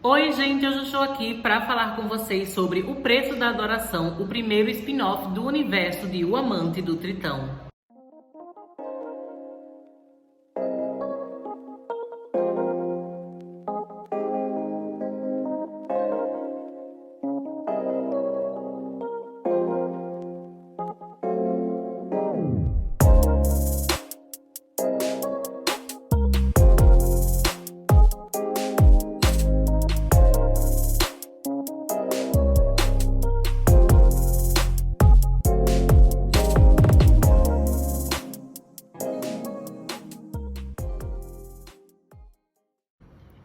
Oi, gente, hoje eu estou aqui para falar com vocês sobre O Preço da Adoração, o primeiro spin-off do universo de O Amante do Tritão.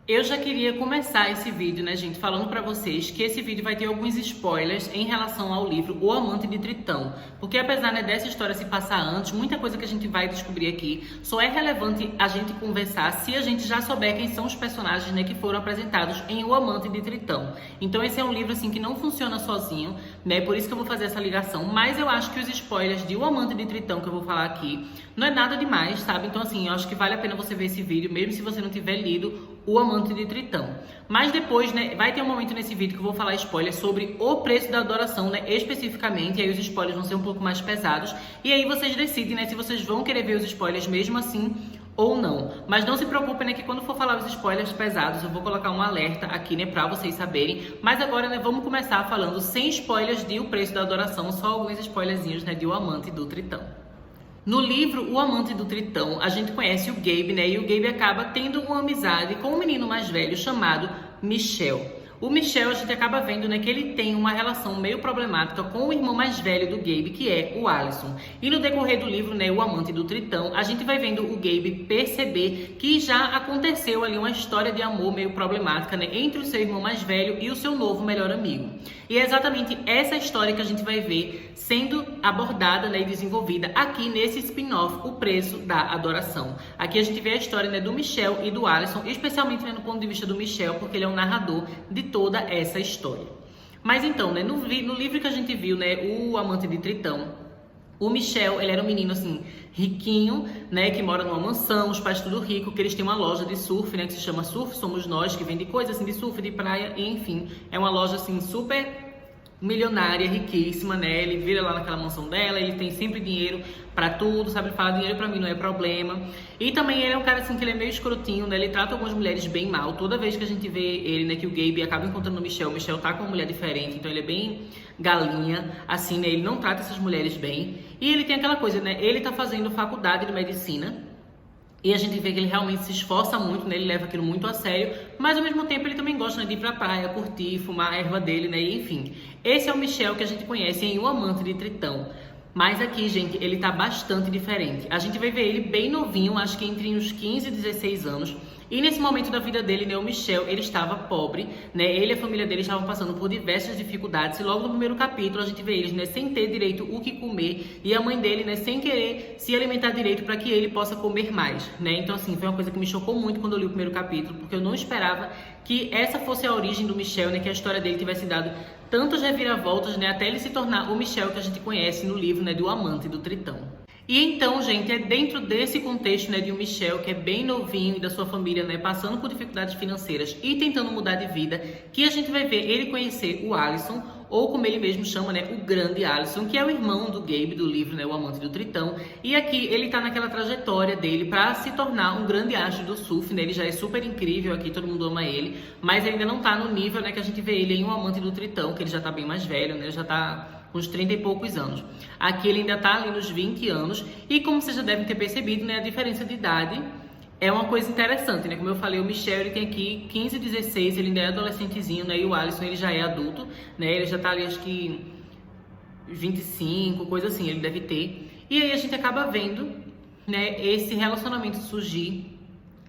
Eu já queria começar esse vídeo, né, gente, falando pra vocês que esse vídeo vai ter alguns spoilers em relação ao livro O Amante de Tritão, porque apesar, né, dessa história se passar antes, muita coisa que a gente vai descobrir aqui só é relevante a gente conversar se a gente já souber quem são os personagens, né, que foram apresentados em O Amante de Tritão. Então esse é um livro, assim, que não funciona sozinho, né, por isso que eu vou fazer essa ligação, mas eu acho que os spoilers de O Amante de Tritão que eu vou falar aqui não é nada demais, sabe? Então, assim, eu acho que vale a pena você ver esse vídeo, mesmo se você não tiver lido O Amante de Tritão. Mas depois, né, vai ter um momento nesse vídeo que eu vou falar spoiler sobre O Preço da Adoração, né, especificamente, e aí os spoilers vão ser um pouco mais pesados, e aí vocês decidem, né, se vocês vão querer ver os spoilers mesmo assim ou não. Mas não se preocupem, né, que quando for falar os spoilers pesados, eu vou colocar um alerta aqui, né, pra vocês saberem. Mas agora, né, vamos começar falando sem spoilers de O Preço da Adoração, só alguns spoilerzinhos, né, de O Amante do Tritão. No livro O Amante do Tritão, a gente conhece o Gabe, né? E o Gabe acaba tendo uma amizade com um menino mais velho chamado Michel. O Michel, a gente acaba vendo, né, que ele tem uma relação meio problemática com o irmão mais velho do Gabe, que é o Alisson. E no decorrer do livro, né, O Amante do Tritão, a gente vai vendo o Gabe perceber que já aconteceu ali uma história de amor meio problemática, né, entre o seu irmão mais velho e o seu novo melhor amigo. E é exatamente essa história que a gente vai ver sendo abordada, né, e desenvolvida aqui nesse spin-off, O Preço da Adoração. Aqui a gente vê a história, né, do Michel e do Alisson, especialmente, né, no ponto de vista do Michel, porque ele é um narrador de toda essa história. Mas então, né, no livro que a gente viu, né, O Amante de Tritão, o Michel, ele era um menino, assim, riquinho, né, que mora numa mansão, os pais tudo rico, que eles têm uma loja de surf, né, que se chama Surf Somos Nós, que vende coisas, assim, de surf, de praia, e, enfim, é uma loja, assim, super milionária, riquíssima, né? Ele vira lá naquela mansão dela, ele tem sempre dinheiro pra tudo, sabe? Ele fala, dinheiro pra mim não é problema. E também ele é um cara, assim, que ele é meio escrotinho, né? Ele trata algumas mulheres bem mal. Toda vez que a gente vê ele, né, que o Gabe acaba encontrando o Michel tá com uma mulher diferente, então ele é bem galinha, assim, né? Ele não trata essas mulheres bem. E ele tem aquela coisa, né? Ele tá fazendo faculdade de medicina, e a gente vê que ele realmente se esforça muito, né? Ele leva aquilo muito a sério, mas ao mesmo tempo ele também gosta, né, de ir pra praia, curtir, fumar a erva dele, né? E, enfim, esse é o Michel que a gente conhece em O Amante de Tritão. Mas aqui, gente, ele tá bastante diferente. A gente vai ver ele bem novinho, acho que entre uns 15 e 16 anos. E nesse momento da vida dele, né, o Michel, ele estava pobre, né? Ele e a família dele estavam passando por diversas dificuldades. E logo no primeiro capítulo a gente vê eles, né, sem ter direito o que comer, e a mãe dele, né, sem querer se alimentar direito para que ele possa comer mais, né? Então, assim, foi uma coisa que me chocou muito quando eu li o primeiro capítulo, porque eu não esperava que essa fosse a origem do Michel, né, que a história dele tivesse dado tantas reviravoltas, né, até ele se tornar o Michel que a gente conhece no livro, né, do Amante do Tritão. E então, gente, é dentro desse contexto, né, de um Michel que é bem novinho e da sua família, né, passando por dificuldades financeiras e tentando mudar de vida, que a gente vai ver ele conhecer o Alisson, ou como ele mesmo chama, né, o grande Alisson, que é o irmão do Gabe do livro, né, O Amante do Tritão. E aqui ele tá naquela trajetória dele para se tornar um grande astro do surf, né? Ele já é super incrível aqui, todo mundo ama ele, mas ele ainda não tá no nível, né, que a gente vê ele em O Amante do Tritão, que ele já tá bem mais velho, né? Ele já tá com uns 30 e poucos anos. Aqui ele ainda tá ali nos 20 anos, e como vocês já devem ter percebido, né, a diferença de idade é uma coisa interessante, né? Como eu falei, o Michel, ele tem aqui 15, 16, ele ainda é adolescentezinho, né? E o Alisson, ele já é adulto, né? Ele já tá ali, acho que 25, coisa assim, ele deve ter. E aí a gente acaba vendo, né, esse relacionamento surgir,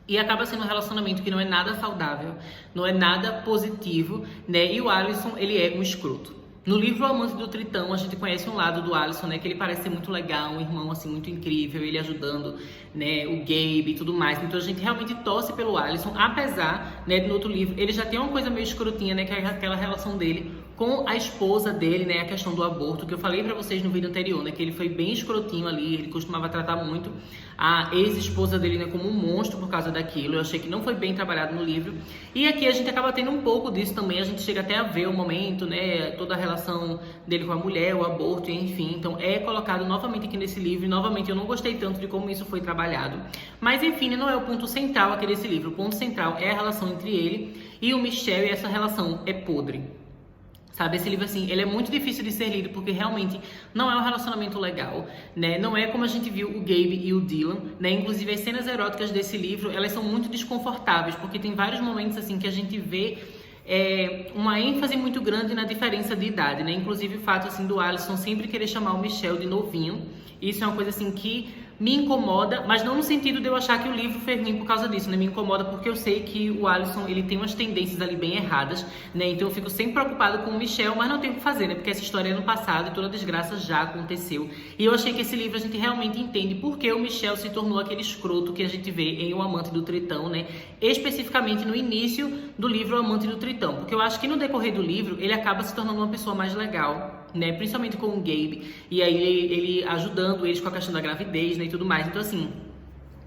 e acaba sendo um relacionamento que não é nada saudável, não é nada positivo, né? E o Alisson, ele é um escroto. No livro O Amante do Tritão, a gente conhece um lado do Alisson, né, que ele parece ser muito legal, um irmão, assim, muito incrível, ele ajudando, né, o Gabe e tudo mais. Então a gente realmente torce pelo Alisson, apesar, né, no outro livro, ele já tem uma coisa meio escrotinha, né, que é aquela relação dele com a esposa dele, né, a questão do aborto, que eu falei pra vocês no vídeo anterior, né, que ele foi bem escrotinho ali, ele costumava tratar muito a ex-esposa dele, né, como um monstro por causa daquilo. Eu achei que não foi bem trabalhado no livro. E aqui a gente acaba tendo um pouco disso também, a gente chega até a ver o momento, né, toda a relação dele com a mulher, o aborto, enfim. Então é colocado novamente aqui nesse livro, e novamente eu não gostei tanto de como isso foi trabalhado. Mas enfim, não é o ponto central aqui desse livro. O ponto central é a relação entre ele e o Michel, e essa relação é podre. Sabe, esse livro, assim, ele é muito difícil de ser lido porque realmente não é um relacionamento legal, né? Não é como a gente viu o Gabe e o Dylan, né? Inclusive, as cenas eróticas desse livro, elas são muito desconfortáveis, porque tem vários momentos, assim, que a gente vê uma ênfase muito grande na diferença de idade, né? Inclusive, o fato, assim, do Alisson sempre querer chamar o Michel de novinho. Isso é uma coisa, assim, que me incomoda, mas não no sentido de eu achar que o livro foi ruim por causa disso, né? Me incomoda porque eu sei que o Alisson, ele tem umas tendências ali bem erradas, né? Então eu fico sempre preocupado com o Michel, mas não tenho o que fazer, né? Porque essa história é no passado e toda a desgraça já aconteceu. E eu achei que esse livro a gente realmente entende por que o Michel se tornou aquele escroto que a gente vê em O Amante do Tritão, né? Especificamente no início do livro O Amante do Tritão, porque eu acho que no decorrer do livro ele acaba se tornando uma pessoa mais legal, né? Principalmente com o Gabe, e aí ele ajudando eles com a questão da gravidez, né? E tudo mais. Então, assim,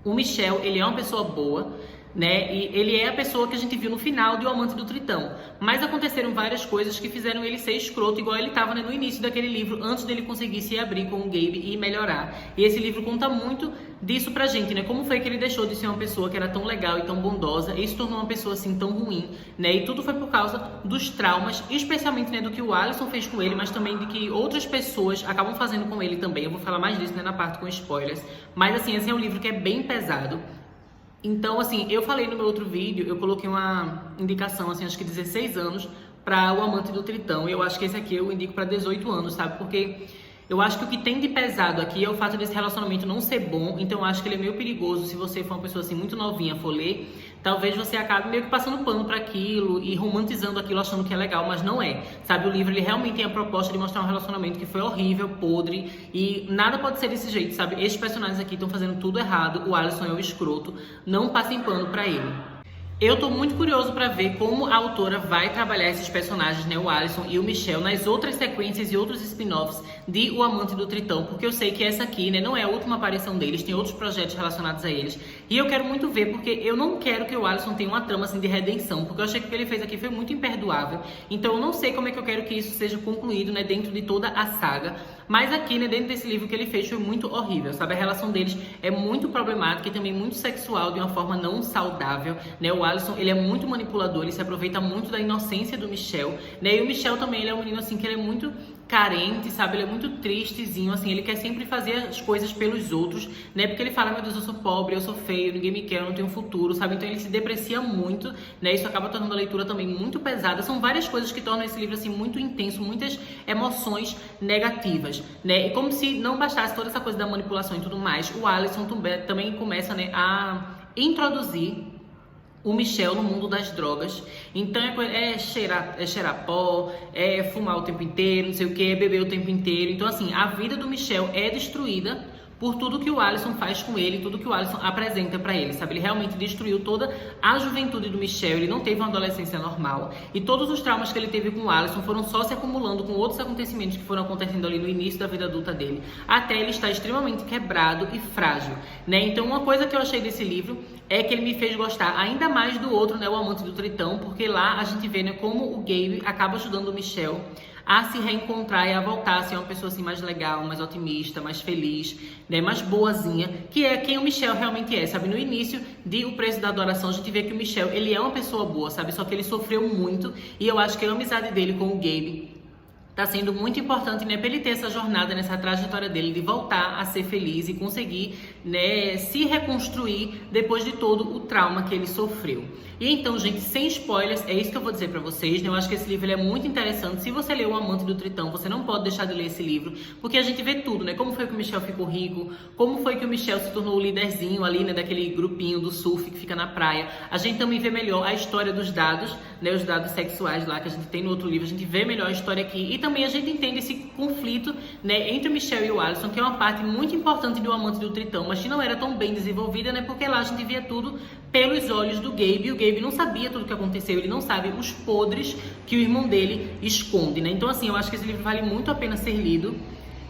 o Michel, ele é uma pessoa boa, né? E ele é a pessoa que a gente viu no final de O Amante do Tritão. Mas aconteceram várias coisas que fizeram ele ser escroto, igual ele estava, né, no início daquele livro, antes dele conseguir se abrir com o Gabe e melhorar. E esse livro conta muito disso pra gente, né? Como foi que ele deixou de ser uma pessoa que era tão legal e tão bondosa e se tornou uma pessoa assim tão ruim, né? E tudo foi por causa dos traumas, especialmente, né, do que o Alisson fez com ele, mas também de que outras pessoas acabam fazendo com ele também. Eu vou falar mais disso, né, na parte com spoilers. Mas assim, esse é um livro que é bem pesado. Então, assim, eu falei no meu outro vídeo, eu coloquei uma indicação, assim, acho que 16 anos para O Amante do Tritão. E eu acho que esse aqui eu indico para 18 anos, sabe? Porque eu acho que o que tem de pesado aqui é o fato desse relacionamento não ser bom. Então eu acho que ele é meio perigoso. Se você for uma pessoa assim muito novinha, for ler, talvez você acabe meio que passando pano para aquilo e romantizando aquilo, achando que é legal, mas não é. Sabe, o livro ele realmente tem a proposta de mostrar um relacionamento que foi horrível, podre, e nada pode ser desse jeito, sabe? Esses personagens aqui estão fazendo tudo errado, o Alisson é o escroto, não passem pano para ele. Eu tô muito curioso pra ver como a autora vai trabalhar esses personagens, né, o Alisson e o Michel, nas outras sequências e outros spin-offs de O Amante do Tritão, porque eu sei que essa aqui, né, não é a última aparição deles, tem outros projetos relacionados a eles, e eu quero muito ver, porque eu não quero que o Alisson tenha uma trama, assim, de redenção, porque eu achei que o que ele fez aqui foi muito imperdoável, então eu não sei como é que eu quero que isso seja concluído, né, dentro de toda a saga, mas aqui, né, dentro desse livro que ele fez foi muito horrível, sabe, a relação deles é muito problemática e também muito sexual, de uma forma não saudável, né, o Alisson, ele é muito manipulador, ele se aproveita muito da inocência do Michel, né? E o Michel também, ele é um menino assim que ele é muito carente, sabe? Ele é muito tristezinho, assim, ele quer sempre fazer as coisas pelos outros, né? Porque ele fala, meu Deus, eu sou pobre, eu sou feio, ninguém me quer, eu não tenho futuro, sabe? Então ele se deprecia muito, né? Isso acaba tornando a leitura também muito pesada. São várias coisas que tornam esse livro, assim, muito intenso, muitas emoções negativas, né? E como se não bastasse toda essa coisa da manipulação e tudo mais, o Alisson também começa, né, a introduzir o Michel no mundo das drogas. Então é cheirar pó, é fumar o tempo inteiro, não sei o que, é beber o tempo inteiro. Então, assim, a vida do Michel é destruída por tudo que o Alisson faz com ele, tudo que o Alisson apresenta pra ele, sabe? Ele realmente destruiu toda a juventude do Michel, ele não teve uma adolescência normal, e todos os traumas que ele teve com o Alisson foram só se acumulando com outros acontecimentos que foram acontecendo ali no início da vida adulta dele, até ele estar extremamente quebrado e frágil, né? Então, uma coisa que eu achei desse livro é que ele me fez gostar ainda mais do outro, né, O Amante do Tritão, porque lá a gente vê, né, como o Gabe acaba ajudando o Michel a se reencontrar e a voltar a ser uma pessoa assim mais legal, mais otimista, mais feliz, né, mais boazinha, que é quem o Michel realmente é, sabe? No início de O Preço da Adoração, a gente vê que o Michel, ele é uma pessoa boa, sabe? Só que ele sofreu muito, e eu acho que a amizade dele com o Gabe tá sendo muito importante, né, para ele ter essa jornada, nessa trajetória dele de voltar a ser feliz e conseguir, né, se reconstruir depois de todo o trauma que ele sofreu. E então, gente, sem spoilers, é isso que eu vou dizer pra vocês, né? Eu acho que esse livro ele é muito interessante. Se você leu O Amante do Tritão, você não pode deixar de ler esse livro, porque a gente vê tudo, né? Como foi que o Michel ficou rico, como foi que o Michel se tornou o líderzinho ali, né, daquele grupinho do surf que fica na praia. A gente também vê melhor a história dos dados, né, os dados sexuais lá que a gente tem no outro livro, a gente vê melhor a história aqui, e também a gente entende esse conflito, né, entre o Michel e o Alisson, que é uma parte muito importante do Amante do Tritão, mas que não era tão bem desenvolvida, né, porque lá a gente via tudo pelos olhos do Gabe, e o Gabe não sabia tudo o que aconteceu, ele não sabe os podres que o irmão dele esconde, né. Então assim, eu acho que esse livro vale muito a pena ser lido,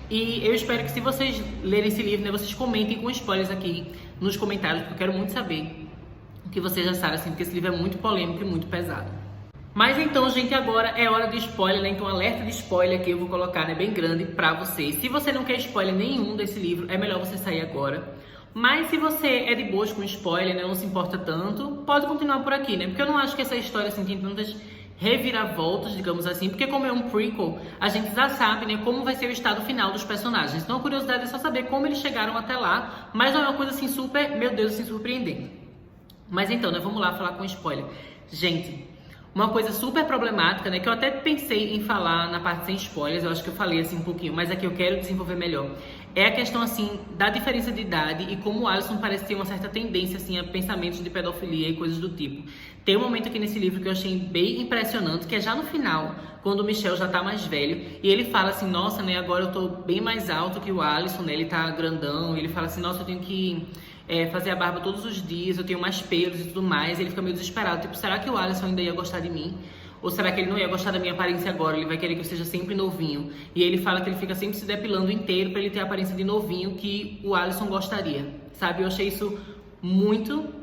e eu espero que se vocês lerem esse livro, né, vocês comentem com spoilers aqui nos comentários, porque eu quero muito saber o que vocês acharam, assim, porque esse livro é muito polêmico e muito pesado. Mas então, gente, agora é hora de spoiler, né? Então, alerta de spoiler aqui eu vou colocar, né, bem grande pra vocês. Se você não quer spoiler nenhum desse livro, é melhor você sair agora. Mas se você é de boas com spoiler, né, não se importa tanto, pode continuar por aqui, né? Porque eu não acho que essa história, assim, tem tantas reviravoltas, digamos assim, porque como é um prequel, a gente já sabe, né, como vai ser o estado final dos personagens. Então a curiosidade é só saber como eles chegaram até lá, mas não é uma coisa assim super, meu Deus, assim, surpreendente. Mas então, né, vamos lá falar com spoiler. Gente, uma coisa super problemática, né, que eu até pensei em falar na parte sem spoilers, eu acho que eu falei assim um pouquinho, mas aqui eu quero desenvolver melhor. É a questão, assim, da diferença de idade e como o Alisson parece ter uma certa tendência, assim, a pensamentos de pedofilia e coisas do tipo. Tem um momento aqui nesse livro que eu achei bem impressionante, que é já no final, quando o Michel já tá mais velho, e ele fala assim, nossa, né, agora eu tô bem mais alto que o Alisson, né, ele tá grandão, e ele fala assim, nossa, eu tenho que fazer a barba todos os dias, eu tenho mais pelos e tudo mais, e ele fica meio desesperado, tipo, será que o Alisson ainda ia gostar de mim? Ou será que ele não ia gostar da minha aparência agora? Ele vai querer que eu seja sempre novinho. E ele fala que ele fica sempre se depilando inteiro pra ele ter a aparência de novinho que o Alisson gostaria. Sabe? Eu achei isso muito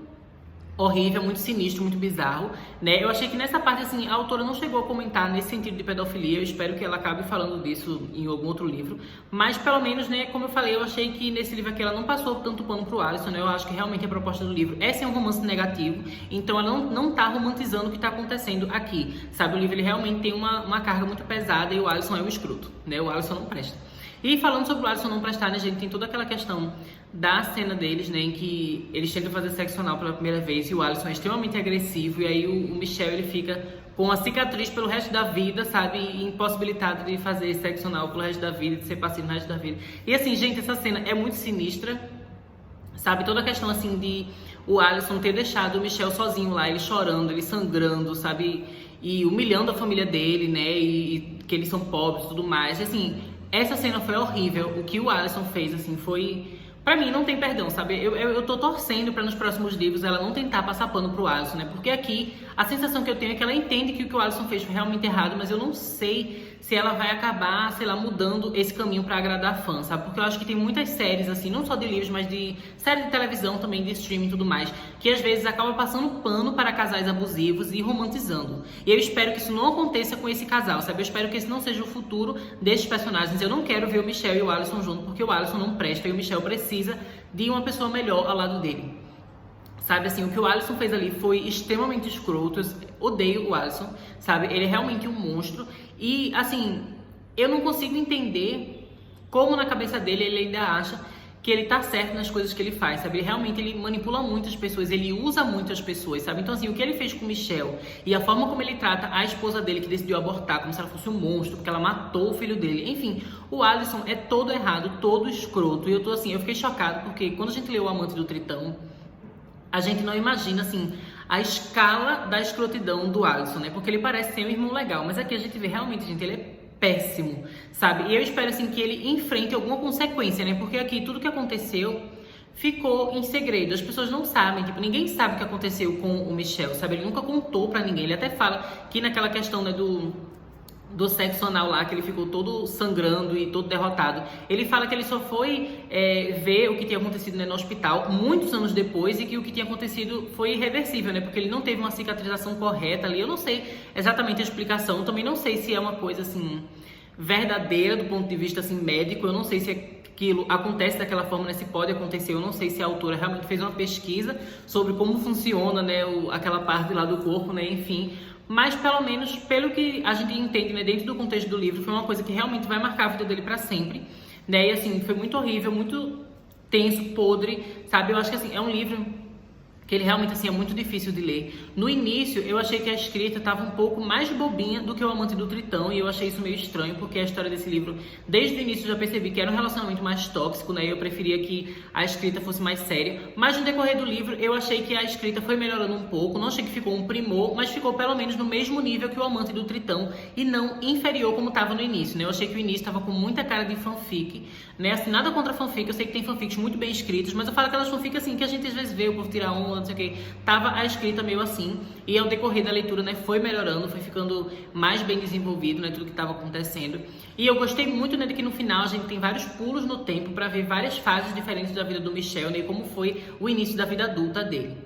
horrível, muito sinistro, muito bizarro, né? Eu achei que nessa parte, assim, a autora não chegou a comentar nesse sentido de pedofilia. Eu espero que ela acabe falando disso em algum outro livro. Mas, pelo menos, né, como eu falei, eu achei que nesse livro aqui ela não passou tanto pano pro Alisson, né? Eu acho que realmente a proposta do livro é ser um romance negativo. Então, ela não tá romantizando o que tá acontecendo aqui, sabe? O livro, ele realmente tem uma carga muito pesada e o Alisson é um escroto, né? O Alisson não presta. E falando sobre o Alisson não prestar, né, gente, tem toda aquela questão da cena deles, né, em que eles tentam fazer sexo anal pela primeira vez e o Alisson é extremamente agressivo e aí o Michel, ele fica com uma cicatriz pelo resto da vida, sabe, e impossibilitado de fazer sexo anal pelo resto da vida, de ser passivo no resto da vida. E assim, gente, essa cena é muito sinistra, sabe, toda a questão, assim, de o Alisson ter deixado o Michel sozinho lá, ele chorando, ele sangrando, sabe, e humilhando a família dele, né, e que eles são pobres e tudo mais, assim. Essa cena foi horrível, o que o Alisson fez, assim, foi... Pra mim, não tem perdão, sabe? Eu tô torcendo pra nos próximos livros ela não tentar passar pano pro Alisson, né? Porque aqui, a sensação que eu tenho é que ela entende que o que o Alisson fez foi realmente errado, mas eu não sei se ela vai acabar, sei lá, mudando esse caminho pra agradar fã, sabe? Porque eu acho que tem muitas séries, assim, não só de livros, mas de série de televisão também, de streaming e tudo mais, que às vezes acaba passando pano para casais abusivos e romantizando. E eu espero que isso não aconteça com esse casal, sabe? Eu espero que esse não seja o futuro desses personagens. Eu não quero ver o Michel e o Alisson juntos, porque o Alisson não presta e o Michel precisa de uma pessoa melhor ao lado dele. Sabe, assim, o que o Alisson fez ali foi extremamente escroto. Eu odeio o Alisson, sabe? Ele é realmente um monstro. E, assim, eu não consigo entender como na cabeça dele ele ainda acha que ele tá certo nas coisas que ele faz, sabe? Ele manipula muitas pessoas, ele usa muitas pessoas, sabe? Então, assim, o que ele fez com o Michel e a forma como ele trata a esposa dele, que decidiu abortar, como se ela fosse um monstro, porque ela matou o filho dele. Enfim, o Alisson é todo errado, todo escroto. E eu tô assim, eu fiquei chocado, porque quando a gente leu O Amante do Tritão, a gente não imagina, assim, a escala da escrotidão do Alisson, né? Porque ele parece ser um irmão legal, mas aqui a gente vê realmente, gente, ele é péssimo, sabe? E eu espero, assim, que ele enfrente alguma consequência, né? Porque aqui tudo que aconteceu ficou em segredo. As pessoas não sabem, tipo, ninguém sabe o que aconteceu com o Michel, sabe? Ele nunca contou pra ninguém. Ele até fala que naquela questão, né, do sexo anal lá, que ele ficou todo sangrando e todo derrotado. Ele fala que ele só foi ver o que tinha acontecido, né, no hospital muitos anos depois e que o que tinha acontecido foi irreversível, né? Porque ele não teve uma cicatrização correta ali. Eu não sei exatamente a explicação. Eu também não sei se é uma coisa, assim, verdadeira do ponto de vista, assim, médico. Eu não sei se aquilo acontece daquela forma, né? Se pode acontecer. Eu não sei se a autora realmente fez uma pesquisa sobre como funciona, né, aquela parte lá do corpo, né? Enfim... Mas, pelo menos, pelo que a gente entende, né, dentro do contexto do livro, foi uma coisa que realmente vai marcar a vida dele pra sempre, né? E, assim, foi muito horrível, muito tenso, podre, sabe? Eu acho que, assim, é um livro que ele realmente assim é muito difícil de ler. No início eu achei que a escrita estava um pouco mais bobinha do que O Amante do Tritão, e eu achei isso meio estranho, porque a história desse livro, desde o início eu já percebi que era um relacionamento mais tóxico, né? Eu preferia que a escrita fosse mais séria, mas no decorrer do livro eu achei que a escrita foi melhorando um pouco, não achei que ficou um primor, mas ficou pelo menos no mesmo nível que O Amante do Tritão e não inferior como estava no início, né? Eu achei que o início estava com muita cara de fanfic, né? Assim, nada contra fanfic, eu sei que tem fanfics muito bem escritos, mas eu falo aquelas fanfics assim que a gente às vezes vê o povo tirar onda, não sei o que, tava a escrita meio assim, e ao decorrer da leitura, né, foi melhorando, foi ficando mais bem desenvolvido, né, tudo que estava acontecendo. E eu gostei muito, né, de que no final a gente tem vários pulos no tempo para ver várias fases diferentes da vida do Michel, né, e como foi o início da vida adulta dele.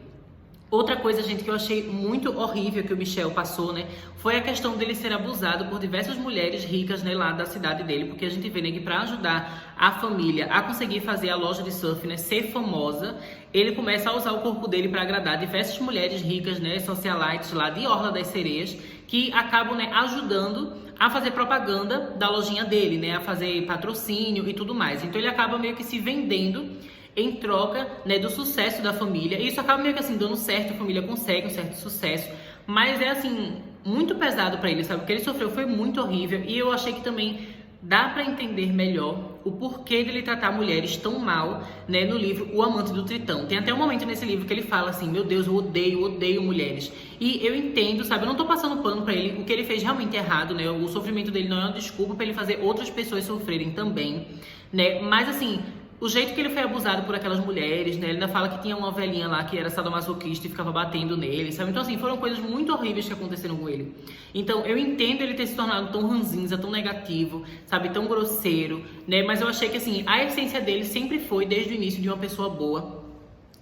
Outra coisa, gente, que eu achei muito horrível que o Michel passou, né, foi a questão dele ser abusado por diversas mulheres ricas, né, lá da cidade dele, porque a gente vê, né, que para ajudar a família a conseguir fazer a loja de surf, né, ser famosa, ele começa a usar o corpo dele para agradar diversas mulheres ricas, né, socialites lá de Orla das Sereias, que acabam, né, ajudando a fazer propaganda da lojinha dele, né, a fazer patrocínio e tudo mais. Então ele acaba meio que se vendendo em troca, né, do sucesso da família. E isso acaba meio que assim dando certo, a família consegue um certo sucesso, mas é assim muito pesado para ele, sabe? O que ele sofreu foi muito horrível, e eu achei que também dá para entender melhor o porquê dele tratar mulheres tão mal, né, no livro O Amante do Tritão. Tem até um momento nesse livro que ele fala assim: meu Deus, eu odeio mulheres. E eu entendo, sabe? Eu não tô passando pano pra ele, o que ele fez realmente errado, né? O sofrimento dele não é uma desculpa para ele fazer outras pessoas sofrerem também, né? Mas assim, o jeito que ele foi abusado por aquelas mulheres, né? Ele ainda fala que tinha uma velhinha lá que era sadomasoquista e ficava batendo nele, sabe? Então, assim, foram coisas muito horríveis que aconteceram com ele. Então, eu entendo ele ter se tornado tão ranzinza, tão negativo, sabe? Tão grosseiro, né? Mas eu achei que, assim, a essência dele sempre foi, desde o início, de uma pessoa boa,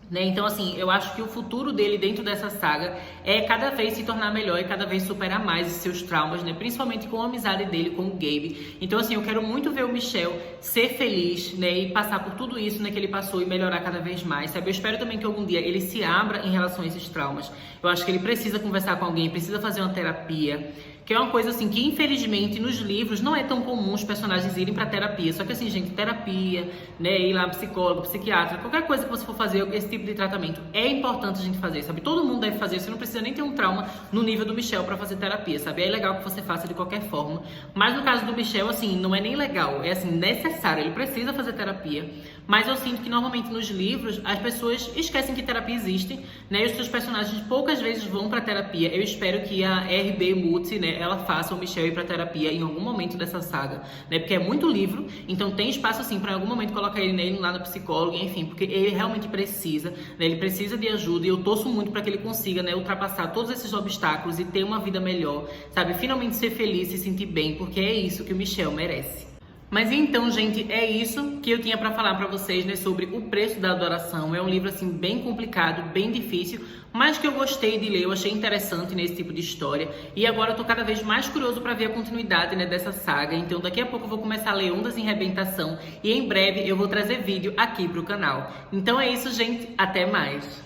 né? Então, assim, eu acho que o futuro dele dentro dessa saga é cada vez se tornar melhor e cada vez superar mais os seus traumas, né? Principalmente com a amizade dele com o Gabe. Então, assim, eu quero muito ver o Michel ser feliz, né? E passar por tudo isso, né, que ele passou, e melhorar cada vez mais, sabe? Eu espero também que algum dia ele se abra em relação a esses traumas. Eu acho que ele precisa conversar com alguém, precisa fazer uma terapia, que é uma coisa assim que infelizmente nos livros não é tão comum os personagens irem pra terapia. Só que assim, gente, terapia, né, ir lá psicólogo, psiquiatra, qualquer coisa que você for fazer esse tipo de tratamento, é importante a gente fazer, sabe? Todo mundo deve fazer, você não precisa nem ter um trauma no nível do Michel pra fazer terapia, sabe? É legal que você faça de qualquer forma, mas no caso do Michel, assim, não é nem legal, é assim, necessário, ele precisa fazer terapia. Mas eu sinto que normalmente nos livros as pessoas esquecem que terapia existe, né? E os seus personagens poucas vezes vão pra terapia. Eu espero que a R.B. Mutzi, né, ela faça o Michel ir pra terapia em algum momento dessa saga, né? Porque é muito livro, então tem espaço assim pra em algum momento colocar ele lá no psicólogo, enfim, porque ele realmente precisa, né? Ele precisa de ajuda, e eu torço muito pra que ele consiga, né, ultrapassar todos esses obstáculos e ter uma vida melhor, sabe? Finalmente ser feliz, se sentir bem, porque é isso que o Michel merece. Mas então, gente, é isso que eu tinha pra falar pra vocês, né, sobre O Preço da Adoração. É um livro, assim, bem complicado, bem difícil, mas que eu gostei de ler, eu achei interessante nesse tipo de história. E agora eu tô cada vez mais curioso pra ver a continuidade, né, dessa saga. Então daqui a pouco eu vou começar a ler Ondas em Rebentação, e em breve eu vou trazer vídeo aqui pro canal. Então é isso, gente, até mais!